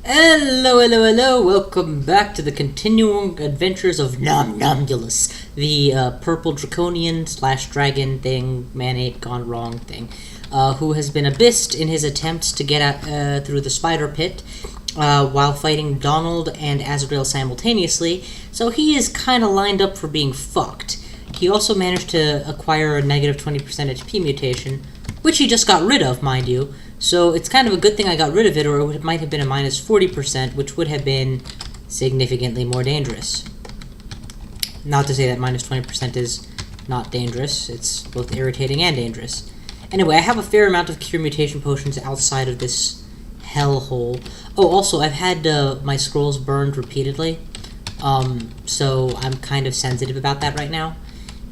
Hello, welcome back to the continuing adventures of NomNomulous, the purple draconian / dragon thing, man-ape gone wrong thing, who has been abyssed in his attempts to get out through the spider pit while fighting Donald and Azrael simultaneously, so he is kind of lined up for being fucked. He also managed to acquire a negative 20% HP mutation, which he just got rid of, mind you. So it's kind of a good thing I got rid of it, or it might have been a minus 40%, which would have been significantly more dangerous. Not to say that minus 20% is not dangerous. It's both irritating and dangerous. Anyway, I have a fair amount of cure mutation potions outside of this hellhole. Oh, also, I've had my scrolls burned repeatedly, so I'm kind of sensitive about that right now.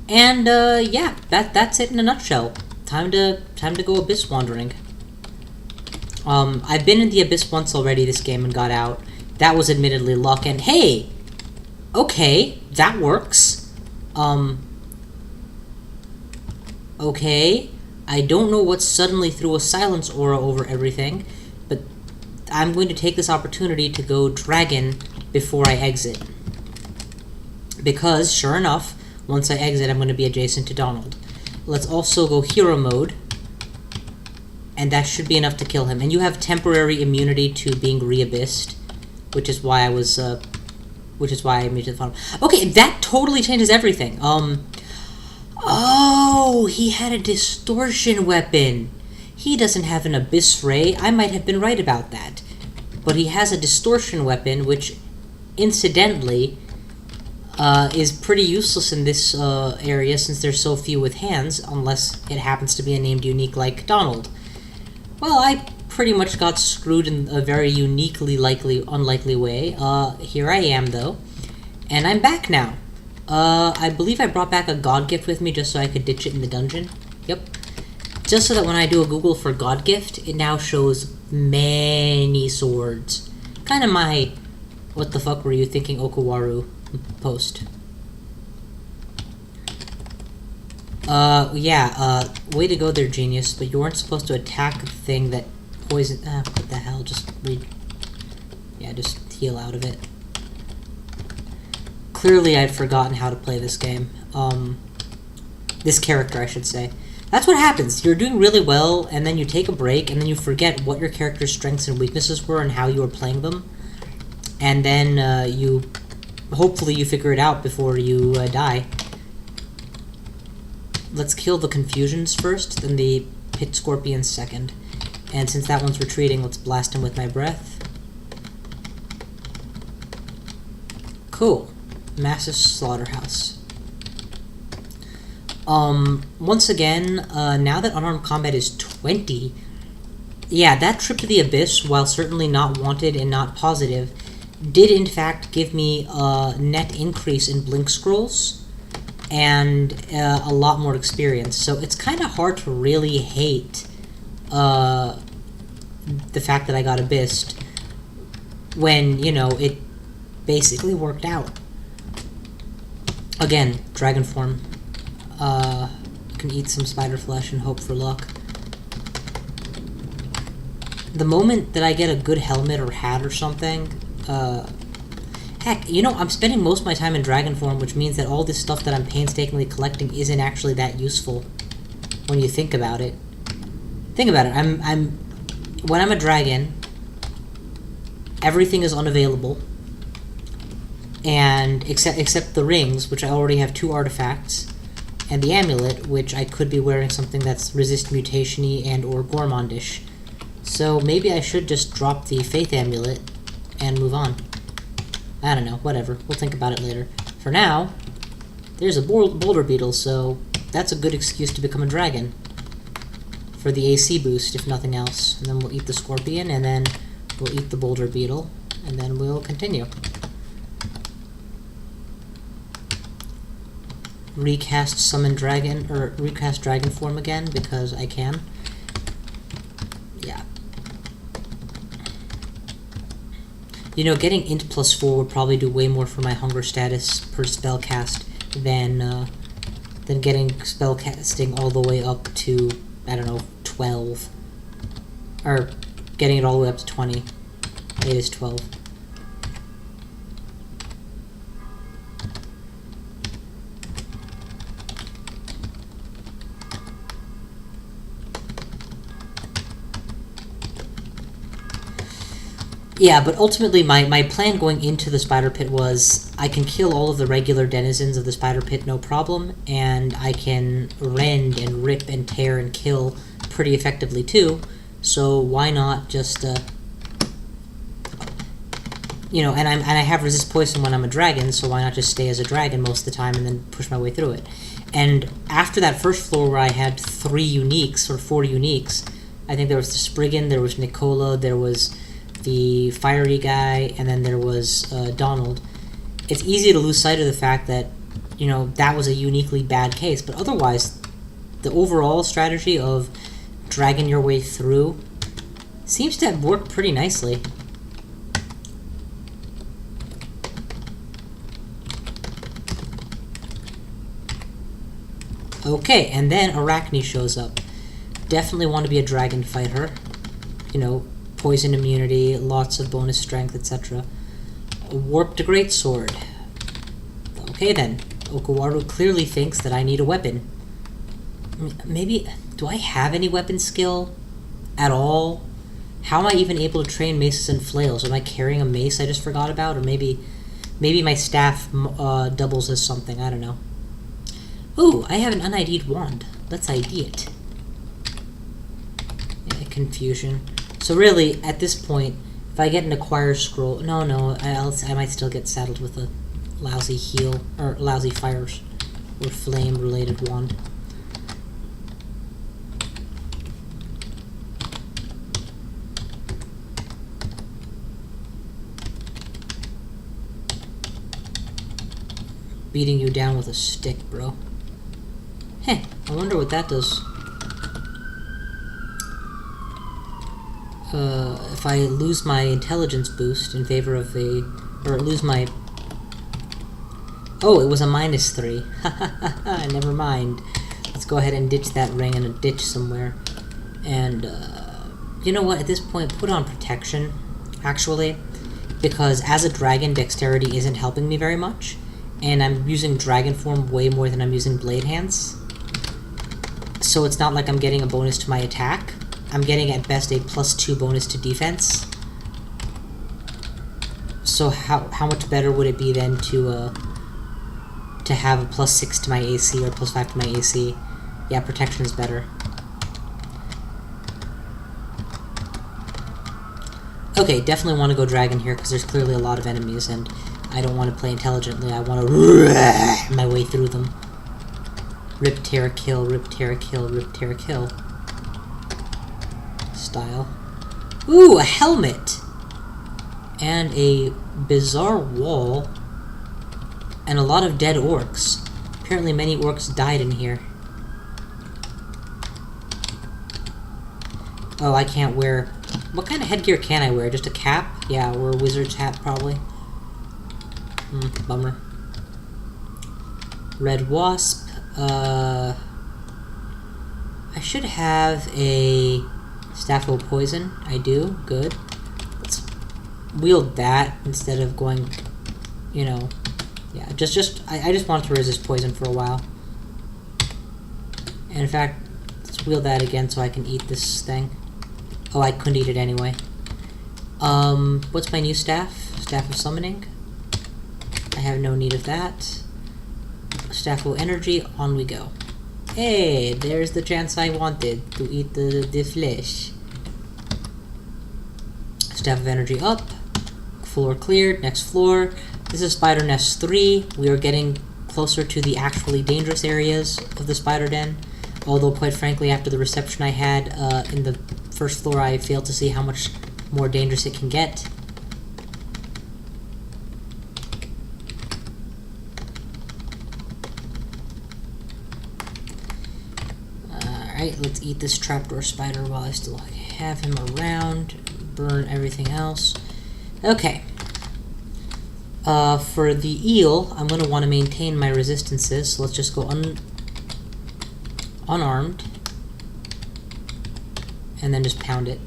And yeah, that's it in a nutshell. Time to go abyss wandering. I've been in the abyss once already this game and got out. That was admittedly luck, and hey! Okay, that works. Okay. I don't know what suddenly threw a silence aura over everything, but I'm going to take this opportunity to go dragon before I exit. Because, sure enough, once I exit, I'm going to be adjacent to Donald. Let's also go hero mode. And that should be enough to kill him. And you have temporary immunity to being re-abyssed, which is why I was, which is why I moved to the bottom. Okay, that totally changes everything. Oh, he had a distortion weapon. He doesn't have an abyss ray. I might have been right about that. But he has a distortion weapon, which, incidentally, is pretty useless in this area since there's so few with hands, unless it happens to be a named unique like Donald. Well, I pretty much got screwed in a very uniquely unlikely way. Here I am, though. And I'm back now. I believe I brought back a god gift with me just so I could ditch it in the dungeon. Yep. Just so that when I do a Google for god gift, it now shows many swords. Kind of my what the fuck were you thinking Okuwaru post. Yeah, way to go there, genius, but you weren't supposed to attack the thing that poison- what the hell, just heal out of it. Clearly I'd forgotten how to play this game. This character, I should say. That's what happens. You're doing really well, and then you take a break, and then you forget what your character's strengths and weaknesses were and how you were playing them. And then, hopefully you figure it out before you, die. Let's kill the confusions first, then the pit scorpions second. And since that one's retreating, let's blast him with my breath. Cool. Massive slaughterhouse. Once again, now that unarmed combat is 20, yeah, that trip to the abyss, while certainly not wanted and not positive, did in fact give me a net increase in blink scrolls and a lot more experience. So it's kind of hard to really hate the fact that I got abyssed when, you know, it basically worked out. Again, dragon form. Can eat some spider flesh and hope for luck. The moment that I get a good helmet or hat or something, heck, you know, I'm spending most of my time in dragon form, which means that all this stuff that I'm painstakingly collecting isn't actually that useful when you think about it. Think about it. When I'm a dragon, everything is unavailable, and except the rings, which I already have 2 artifacts, and the amulet, which I could be wearing something that's resist mutation-y and or gourmandish. So maybe I should just drop the faith amulet and move on. I don't know, whatever. We'll think about it later. For now, there's a boulder beetle, so that's a good excuse to become a dragon. For the AC boost, if nothing else. And then we'll eat the scorpion, and then we'll eat the boulder beetle, and then we'll continue. Recast summon dragon, or recast dragon form again, because I can. Yeah. You know, getting int +4 would probably do way more for my hunger status per spell cast than getting spell casting all the way up to, I don't know, 12. Or getting it all the way up to 20. 8 is 12. Yeah, but ultimately my plan going into the spider pit was I can kill all of the regular denizens of the spider pit no problem, and I can rend and rip and tear and kill pretty effectively too, so why not just, you know, and I have resist poison when I'm a dragon, so why not just stay as a dragon most of the time and then push my way through it. And after that first floor where I had 3 uniques, or 4 uniques, I think there was the Spriggan, there was Nicola, there was the fiery guy, and then there was Donald. It's easy to lose sight of the fact that, you know, that was a uniquely bad case, but otherwise, the overall strategy of dragging your way through seems to have worked pretty nicely. Okay, and then Arachne shows up. Definitely want to be a dragon fighter. You know, poison immunity, lots of bonus strength, etc. Warped Greatsword. Okay then, Okawaru clearly thinks that I need a weapon. Maybe, do I have any weapon skill at all? How am I even able to train maces and flails? Am I carrying a mace I just forgot about? Or maybe my staff doubles as something, I don't know. Ooh, I have an unID'd wand. Let's ID it. Yeah, confusion. So really, at this point, if I get an acquire scroll, no, I might still get saddled with a lousy heal, or lousy fires, or flame-related wand. Beating you down with a stick, bro. Heh, I wonder what that does. If I lose my intelligence boost in favor of a... or lose my... Oh, it was a -3. Never mind. Let's go ahead and ditch that ring in a ditch somewhere. And, you know what? At this point, put on protection, actually. Because as a dragon, dexterity isn't helping me very much. And I'm using dragon form way more than I'm using blade hands. So it's not like I'm getting a bonus to my attack. I'm getting at best a +2 bonus to defense. So how much better would it be then to have a +6 to my AC or +5 to my AC? Yeah, protection is better. Okay, definitely want to go dragon here because there's clearly a lot of enemies and I don't want to play intelligently. I want to my way through them. Rip, tear, kill, rip, tear, kill, rip, tear, kill. Style. Ooh, a helmet! And a bizarre wall. And a lot of dead orcs. Apparently many orcs died in here. Oh, I can't wear... What kind of headgear can I wear? Just a cap? Yeah, or a wizard's hat, probably. Bummer. Red wasp. I should have a Staff of Poison. I do. Good. Let's wield that instead of going, you know... Yeah, I just wanted to resist poison for a while. And in fact, let's wield that again so I can eat this thing. Oh, I couldn't eat it anyway. What's my new staff? Staff of Summoning. I have no need of that. Staff of Energy, on we go. Hey, there's the chance I wanted to eat the flesh. Staff of Energy up. Floor cleared. Next floor. This is Spider Nest 3. We are getting closer to the actually dangerous areas of the spider den. Although, quite frankly, after the reception I had in the first floor, I failed to see how much more dangerous it can get. Alright, let's eat this trapdoor spider while I still have him around. Burn everything else. Okay. For the eel, I'm going to want to maintain my resistances, so let's just go unarmed. And then just pound it.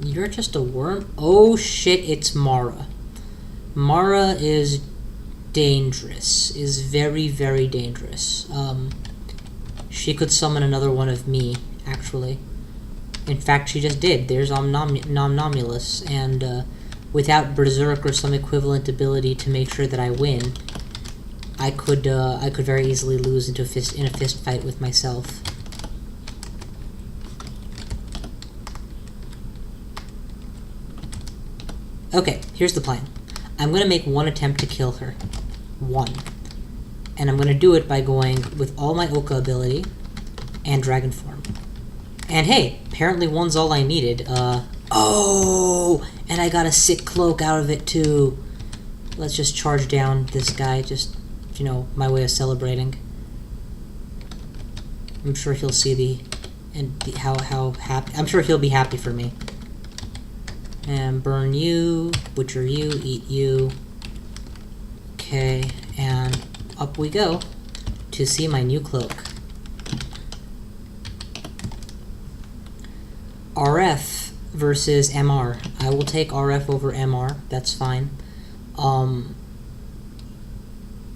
You're just a worm? Oh shit, it's Mara. Mara is dangerous. Is very, very dangerous. She could summon another one of me, actually. In fact, she just did. There's NomNomulous, and without Berserk or some equivalent ability to make sure that I win, I could very easily lose in a fist fight with myself. Okay, here's the plan. I'm gonna make one attempt to kill her. One. And I'm gonna do it by going with all my Oka ability and Dragon Form. And hey, apparently one's all I needed. Oh! And I got a sick cloak out of it too. Let's just charge down this guy, just, you know, my way of celebrating. I'm sure he'll see how happy, I'm sure he'll be happy for me. And burn you, butcher you, eat you. Okay, and up we go to see my new cloak. RF versus MR. I will take RF over MR, that's fine.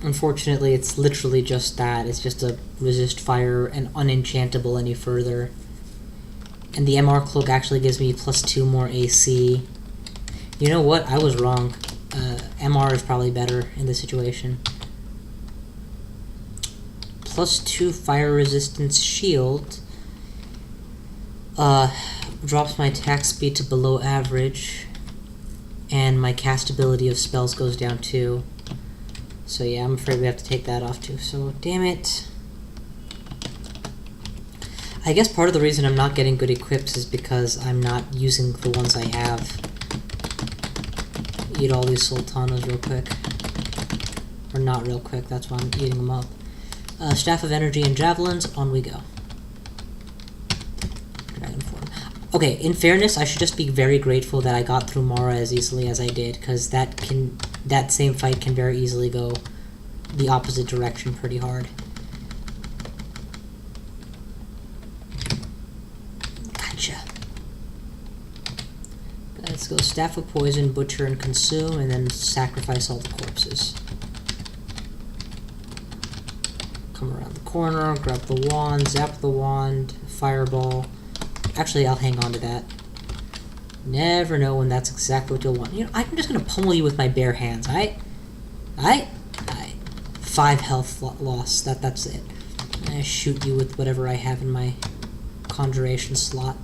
Unfortunately, it's literally just that. It's just a resist fire and unenchantable any further. And the MR cloak actually gives me +2 more AC. You know what? I was wrong. MR is probably better in this situation. +2 fire resistance shield. Drops my attack speed to below average. And my castability of spells goes down too. So yeah, I'm afraid we have to take that off too. So, damn it. I guess part of the reason I'm not getting good equips is because I'm not using the ones I have. Eat all these sultanas real quick. Or not real quick, that's why I'm eating them up. Staff of Energy and Javelins, on we go. Dragon Form. Okay, in fairness, I should just be very grateful that I got through Mara as easily as I did, because that same fight can very easily go the opposite direction pretty hard. Gotcha. Let's go Staff of Poison, Butcher, and Consume, and then sacrifice all the corpses. Come around the corner, grab the wand, zap the wand, fireball. Actually, I'll hang on to that. Never know when that's exactly what you'll want. You know, I'm just gonna pummel you with my bare hands, alright? 5 health loss, that's it. I shoot you with whatever I have in my conjuration slot.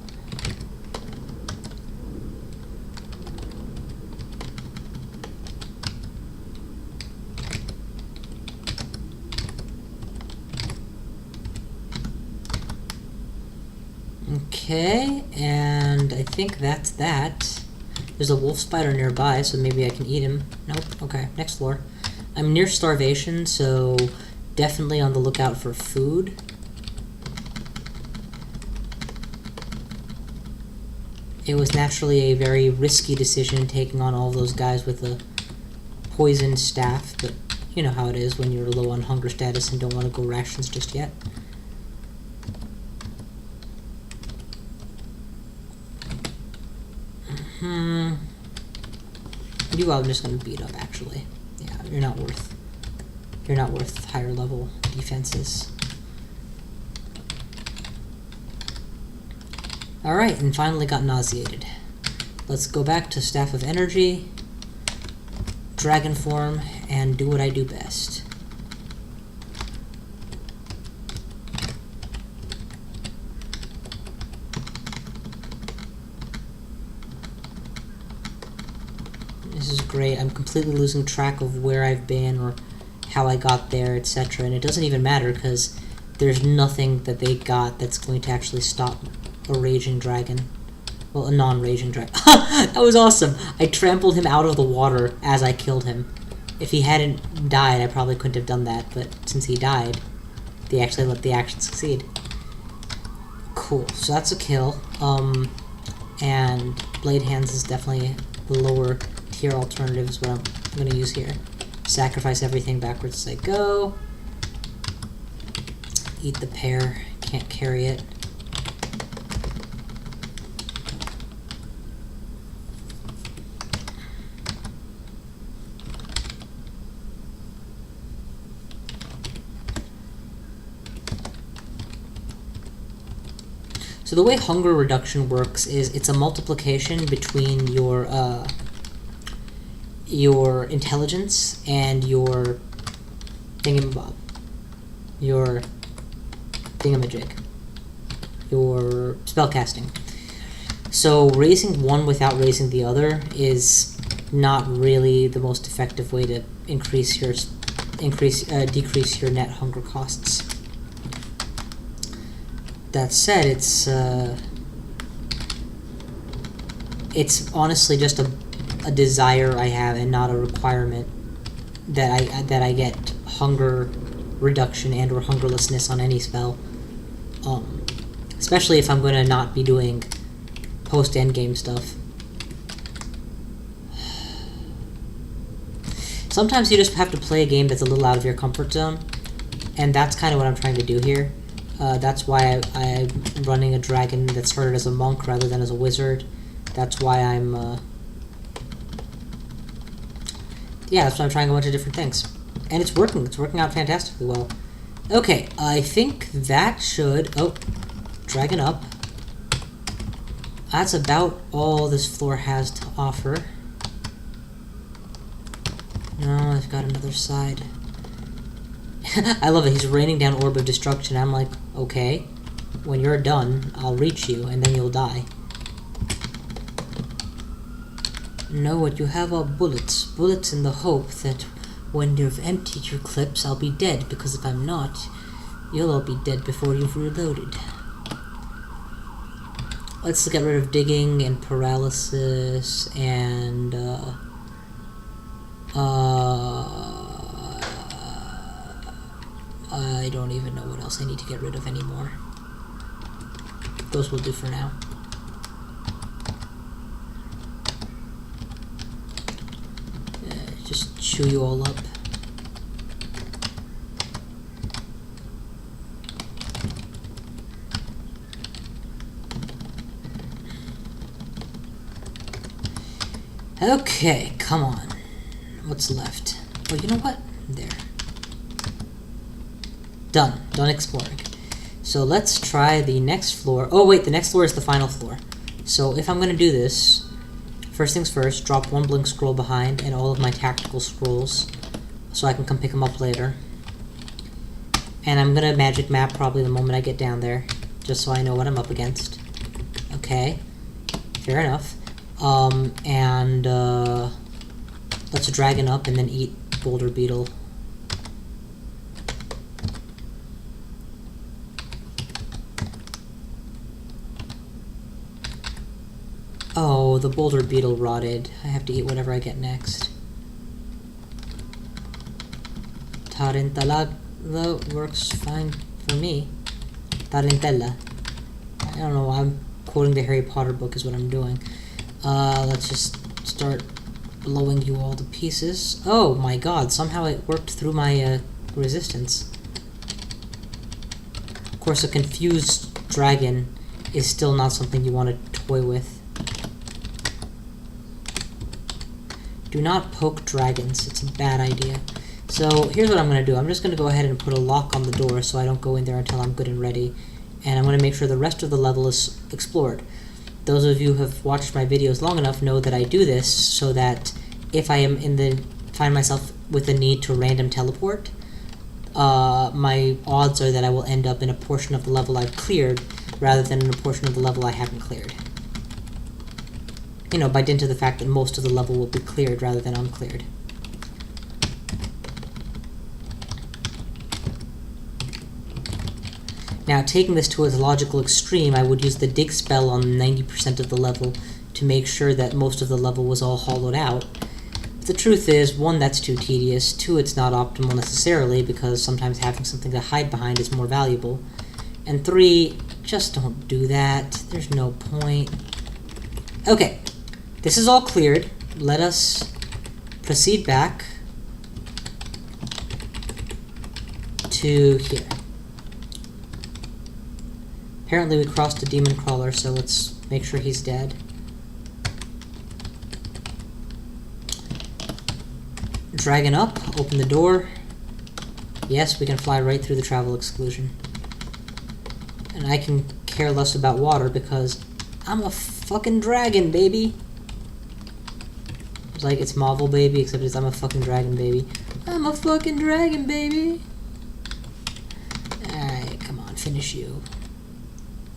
Okay, and I think that's that. There's a wolf spider nearby, so maybe I can eat him. Nope, okay, next floor. I'm near starvation, so definitely on the lookout for food. It was naturally a very risky decision taking on all those guys with a poison staff, but you know how it is when you're low on hunger status and don't want to go rations just yet. You I'm just gonna beat up actually. Yeah, you're not worth higher level defenses. Alright, and finally got nauseated. Let's go back to Staff of Energy, Dragon Form, and do what I do best. This is great. I'm completely losing track of where I've been or how I got there, etc. And it doesn't even matter because there's nothing that they got that's going to actually stop a raging dragon. Well, a non-raging dragon. That was awesome! I trampled him out of the water as I killed him. If he hadn't died, I probably couldn't have done that, but since he died, they actually let the action succeed. Cool, so that's a kill. And Blade Hands is definitely the lower tier alternative is what I'm going to use here. Sacrifice everything backwards as I go. Eat the pear, can't carry it. So the way hunger reduction works is it's a multiplication between your intelligence and your thingamabob, your thingamajig, your spellcasting. So raising one without raising the other is not really the most effective way to decrease your net hunger costs. That said, it's honestly just a desire I have and not a requirement that I get hunger reduction and or hungerlessness on any spell. Especially if I'm going to not be doing post-endgame stuff. Sometimes you just have to play a game that's a little out of your comfort zone, and that's kind of what I'm trying to do here. That's why I'm running a dragon that started as a monk rather than as a wizard. That's why I'm... yeah, that's why I'm trying a bunch of different things. And it's working. It's working out fantastically well. Okay, I think that should... oh, dragon up. That's about all this floor has to offer. No, I've got another side. I love it. He's raining down Orb of Destruction. I'm like, okay, when you're done, I'll reach you, and then you'll die. No, what you have are bullets. Bullets in the hope that when you've emptied your clips, I'll be dead, because if I'm not, you'll all be dead before you've reloaded. Let's get rid of digging and paralysis and I don't even know what else I need to get rid of anymore. Those will do for now. Just chew you all up. Okay, come on. What's left? Oh, you know what? There. Done. Done exploring. So let's try the next floor. Oh wait, the next floor is the final floor. So if I'm going to do this, first things first, drop one blink scroll behind and all of my tactical scrolls so I can come pick them up later. And I'm going to magic map probably the moment I get down there, just so I know what I'm up against. Okay, fair enough. Let's dragon up and then eat Boulder Beetle. Oh, the Boulder Beetle rotted. I have to eat whatever I get next. Tarantella works fine for me. Tarantella. I don't know, I'm quoting the Harry Potter book is what I'm doing. Let's just start blowing you all to pieces. Oh my god, somehow it worked through my resistance. Of course, a confused dragon is still not something you want to toy with. Do not poke dragons, it's a bad idea. So here's what I'm going to do. I'm just going to go ahead and put a lock on the door so I don't go in there until I'm good and ready. And I'm going to make sure the rest of the level is explored. Those of you who have watched my videos long enough know that I do this so that if I am find myself with a need to random teleport, my odds are that I will end up in a portion of the level I've cleared rather than in a portion of the level I haven't cleared. You know, by dint of the fact that most of the level will be cleared rather than uncleared. Now, taking this to its logical extreme, I would use the dig spell on 90% of the level to make sure that most of the level was all hollowed out. But the truth is, 1, that's too tedious, 2, it's not optimal necessarily because sometimes having something to hide behind is more valuable, and 3, just don't do that. There's no point. Okay, this is all cleared. Let us proceed back to here. Apparently we crossed a demon crawler, so let's make sure he's dead. Dragon up, open the door. Yes, we can fly right through the travel exclusion. And I can care less about water because I'm a fucking dragon, baby. It's like it's Marvel, baby, except it's I'm a fucking dragon, baby. I'm a fucking dragon, baby. Alright, come on, finish you.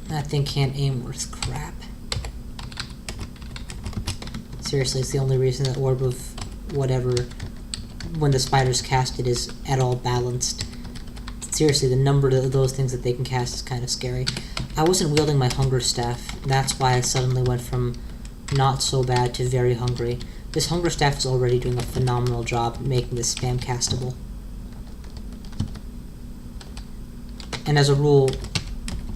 That thing can't aim worth crap. Seriously, it's the only reason that Orb of whatever, when the spiders cast it, is at all balanced. Seriously, the number of those things that they can cast is kind of scary. I wasn't wielding my hunger staff. That's why I suddenly went from not so bad to very hungry. This hunger staff is already doing a phenomenal job making this spam castable. And as a rule,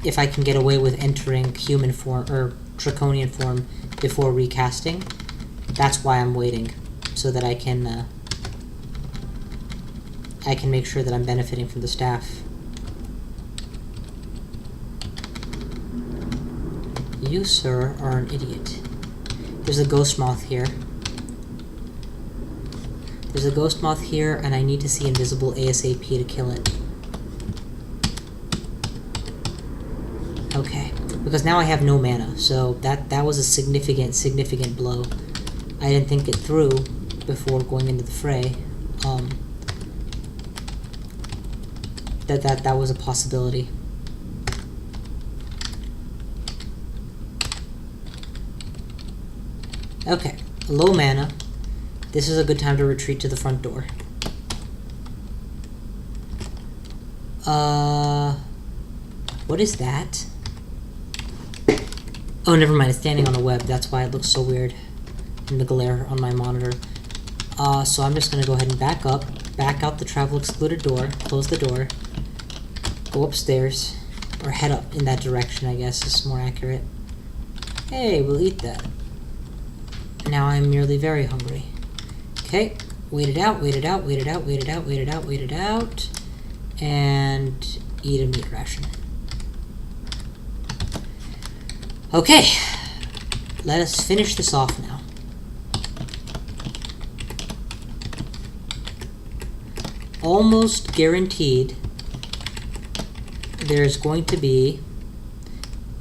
if I can get away with entering human form or draconian form before recasting, that's why I'm waiting, so that I can make sure that I'm benefiting from the staff. You, sir, are an idiot. There's a ghost moth here. There's a ghost moth here, and I need to see invisible ASAP to kill it. Okay, because now I have no mana, so that was a significant blow. I didn't think it through before going into the fray. That was a possibility. Okay, low mana. This is a good time to retreat to the front door. What is that? Oh, never mind, it's standing on a web. That's why it looks so weird in the glare on my monitor. So I'm just gonna go ahead and back up, back out the travel excluded door, close the door, go upstairs, or head up in that direction, I guess is more accurate. Hey, we'll eat that. Now I'm merely very hungry. Okay, wait it out, wait it out, wait it out, wait it out, wait it out, wait it out, and eat a meat ration. Okay, let us finish this off now. Almost guaranteed there's going to be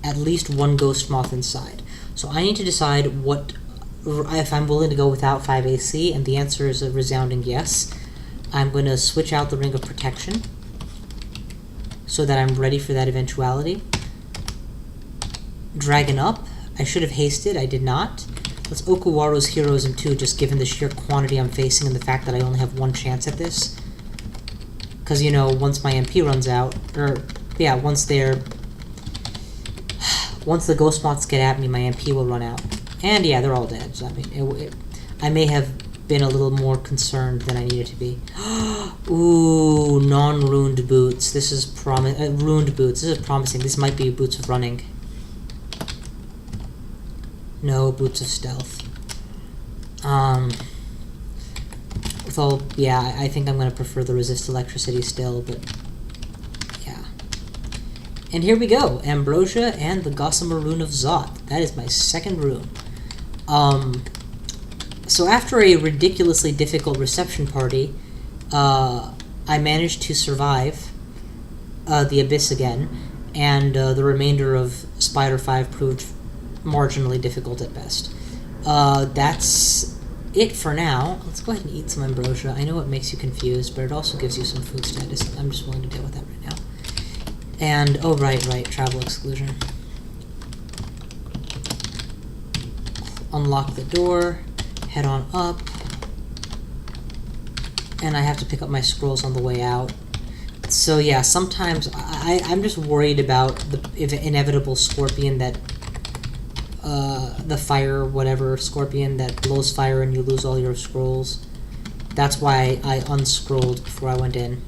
at least one ghost moth inside. So I need to decide if I'm willing to go without 5 AC, and the answer is a resounding yes. I'm going to switch out the Ring of Protection so that I'm ready for that eventuality. Dragon up. I should have hasted, I did not. Let's Okuwaro's Heroes in 2, just given the sheer quantity I'm facing and the fact that I only have one chance at this. Because, you know, once my MP runs out, once the ghost moths get at me, my MP will run out. And yeah, they're all dead, so I mean, I may have been a little more concerned than I needed to be. Ooh, non-ruined boots. This is ruined boots. This is promising. This might be boots of running. No, boots of stealth. Yeah, I think I'm going to prefer the resist electricity still, but yeah. And here we go, Ambrosia and the Gossamer Rune of Zot. That is my second rune. So after a ridiculously difficult reception party, I managed to survive the Abyss again, and the remainder of Spider 5 proved marginally difficult at best. That's it for now. Let's go ahead and eat some ambrosia. I know it makes you confused, but it also gives you some food status. I'm just willing to deal with that right now. And, oh, right, travel exclusion. Unlock the door, head on up, and I have to pick up my scrolls on the way out. So yeah, sometimes I'm just worried about the inevitable scorpion that the fire, whatever scorpion that blows fire and you lose all your scrolls. That's why I unscrolled before I went in.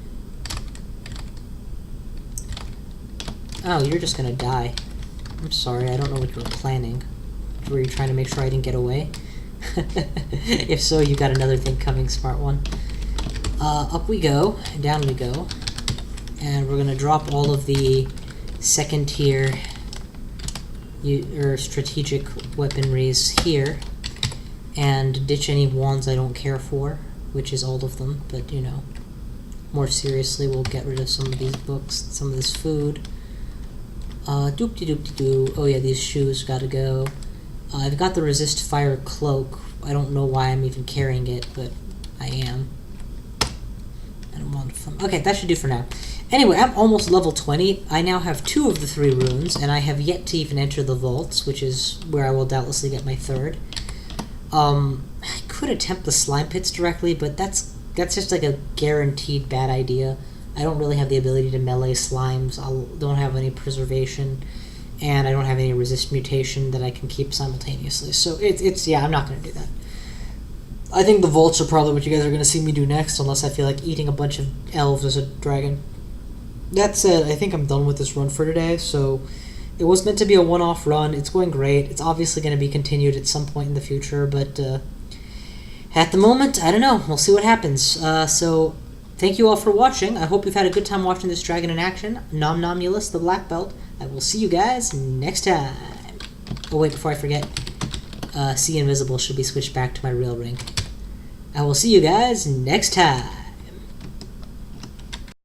Oh, you're just gonna die. I'm sorry, I don't know what you were planning. Were you trying to make sure I didn't get away? If so, you got another thing coming, smart one. Up we go, down we go. And we're gonna drop all of the second tier strategic weaponries here, and ditch any wands I don't care for, which is all of them, but you know, more seriously, we'll get rid of some of these books, some of this food. Doop-de-doop-de-doo. Oh yeah, these shoes gotta go. I've got the resist fire cloak. I don't know why I'm even carrying it, but I am. I don't want to. Okay, that should do for now. Anyway, I'm almost level 20. I now have 2 of the 3 runes, and I have yet to even enter the vaults, which is where I will doubtlessly get my 3rd. I could attempt the slime pits directly, but that's just like a guaranteed bad idea. I don't really have the ability to melee slimes. I don't have any preservation, and I don't have any resist mutation that I can keep simultaneously. So yeah, I'm not going to do that. I think the vaults are probably what you guys are going to see me do next, unless I feel like eating a bunch of elves as a dragon. That said, I think I'm done with this run for today, so it was meant to be a one-off run. It's going great. It's obviously going to be continued at some point in the future, but at the moment, I don't know. We'll see what happens. So thank you all for watching. I hope you've had a good time watching this dragon in action. NomNomulous, the black belt. I will see you guys next time. Oh wait, before I forget, see invisible should be switched back to my real rank. I will see you guys next time.